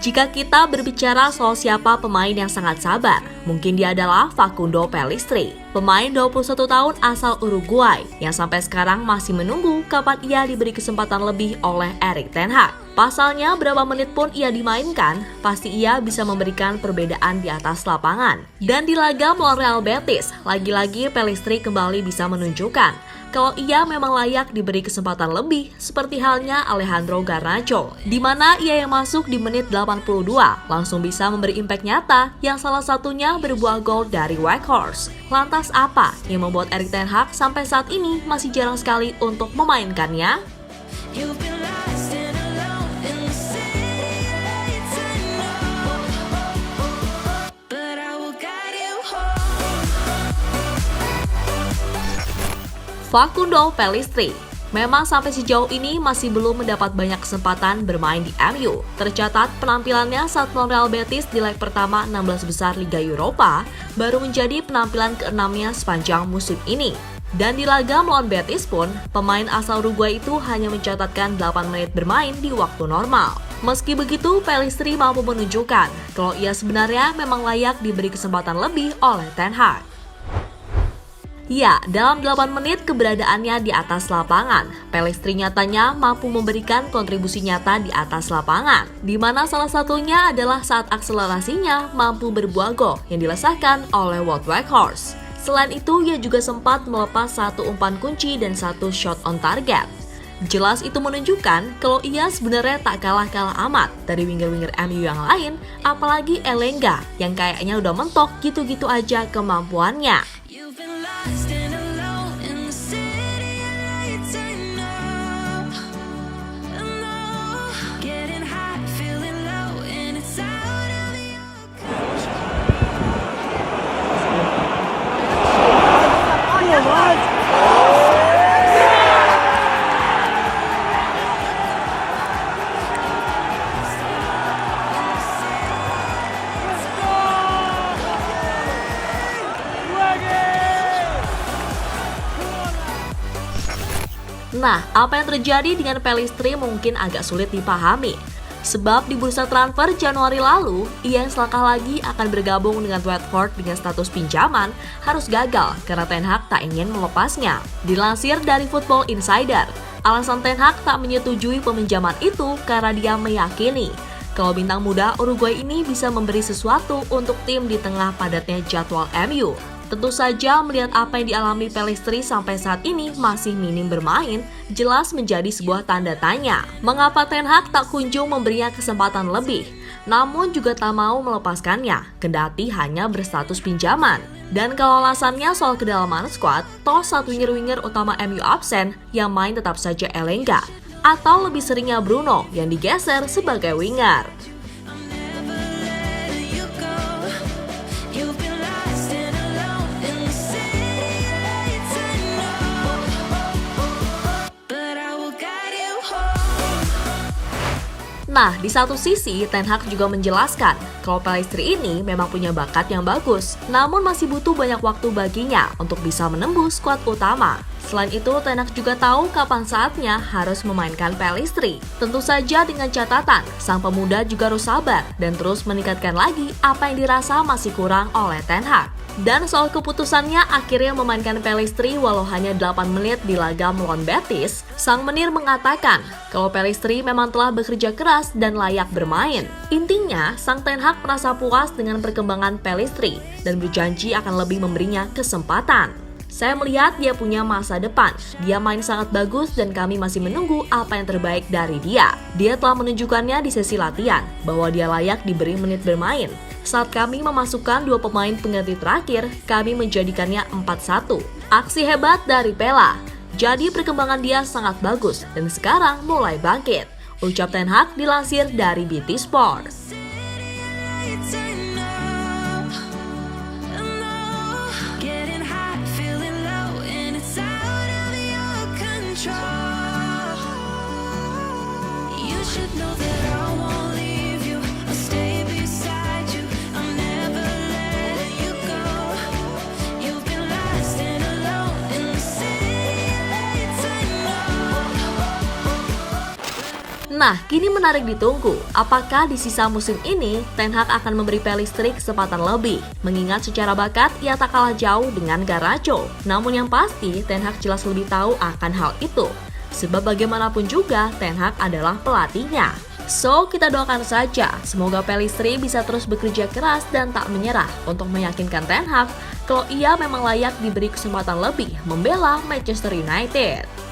Jika kita berbicara soal siapa pemain yang sangat sabar, mungkin dia adalah Facundo Pellistri, pemain 21 tahun asal Uruguay yang sampai sekarang masih menunggu kapan ia diberi kesempatan lebih oleh Erik ten Hag. Pasalnya, berapa menit pun ia dimainkan, pasti ia bisa memberikan perbedaan di atas lapangan. Dan di laga melawan Real Betis, lagi-lagi Pellistri kembali bisa menunjukkan kalau ia memang layak diberi kesempatan lebih, seperti halnya Alejandro Garnacho, di mana ia yang masuk di menit 82 langsung bisa memberi impact nyata yang salah satunya berbuah gol dari Weghorst. Lantas apa yang membuat Erik ten Hag sampai saat ini masih jarang sekali untuk memainkannya? Facundo Pellistri memang sampai sejauh ini masih belum mendapat banyak kesempatan bermain di MU. Tercatat penampilannya saat melawan Real Betis di leg pertama 16 besar Liga Eropa baru menjadi penampilan ke-6-nya sepanjang musim ini. Dan di laga melawan Betis pun, pemain asal Uruguay itu hanya mencatatkan 8 menit bermain di waktu normal. Meski begitu, Pellistri mampu menunjukkan kalau ia sebenarnya memang layak diberi kesempatan lebih oleh ten Hag. Ya, dalam 8 menit keberadaannya di atas lapangan, Pellistri nyatanya mampu memberikan kontribusi nyata di atas lapangan, di mana salah satunya adalah saat akselerasinya mampu berbuah gol yang dilesahkan oleh Wout Weghorst. Selain itu, ia juga sempat melepas satu umpan kunci dan satu shot on target. Jelas itu menunjukkan kalau ia sebenarnya tak kalah-kalah amat dari winger-winger MU yang lain, apalagi Elanga yang kayaknya udah mentok gitu-gitu aja kemampuannya. Nah, apa yang terjadi dengan Pellistri mungkin agak sulit dipahami. Sebab di bursa transfer Januari lalu, ia yang selangkah lagi akan bergabung dengan Watford dengan status pinjaman harus gagal karena ten Hag tak ingin melepasnya. Dilansir dari Football Insider, alasan ten Hag tak menyetujui peminjaman itu karena dia meyakini kalau bintang muda Uruguay ini bisa memberi sesuatu untuk tim di tengah padatnya jadwal MU. Tentu saja melihat apa yang dialami Pellistri sampai saat ini masih minim bermain, jelas menjadi sebuah tanda tanya. Mengapa ten Hag tak kunjung memberinya kesempatan lebih, namun juga tak mau melepaskannya, kendati hanya berstatus pinjaman. Dan kalau alasannya soal kedalaman skuad, toh satu winger-winger utama MU absen, yang main tetap saja Elanga, atau lebih seringnya Bruno yang digeser sebagai winger. Nah, di satu sisi, ten Hag juga menjelaskan kalau Pellistri ini memang punya bakat yang bagus, namun masih butuh banyak waktu baginya untuk bisa menembus skuad utama. Selain itu, ten Hag juga tahu kapan saatnya harus memainkan Pellistri. Tentu saja dengan catatan, sang pemuda juga harus sabar dan terus meningkatkan lagi apa yang dirasa masih kurang oleh ten Hag. Dan soal keputusannya akhirnya memainkan Pellistri walau hanya 8 menit di laga melawan Betis, sang menir mengatakan kalau Pellistri memang telah bekerja keras dan layak bermain. Intinya, sang ten Hag merasa puas dengan perkembangan Pellistri dan berjanji akan lebih memberinya kesempatan. Saya melihat dia punya masa depan, dia main sangat bagus dan kami masih menunggu apa yang terbaik dari dia. Dia telah menunjukkannya di sesi latihan, bahwa dia layak diberi menit bermain. Saat kami memasukkan 2 pemain pengganti terakhir, kami menjadikannya 4-1. Aksi hebat dari Pella. Jadi perkembangan dia sangat bagus dan sekarang mulai bangkit, ucap ten Hag dilansir dari BT Sport. Nah, kini menarik ditunggu, apakah di sisa musim ini Ten Hag akan memberi Pellistri kesempatan lebih, mengingat secara bakat ia tak kalah jauh dengan Garnacho. Namun yang pasti, Ten Hag jelas lebih tahu akan hal itu, sebab bagaimanapun juga Ten Hag adalah pelatihnya. So, kita doakan saja, semoga Pellistri bisa terus bekerja keras dan tak menyerah untuk meyakinkan Ten Hag kalau ia memang layak diberi kesempatan lebih membela Manchester United.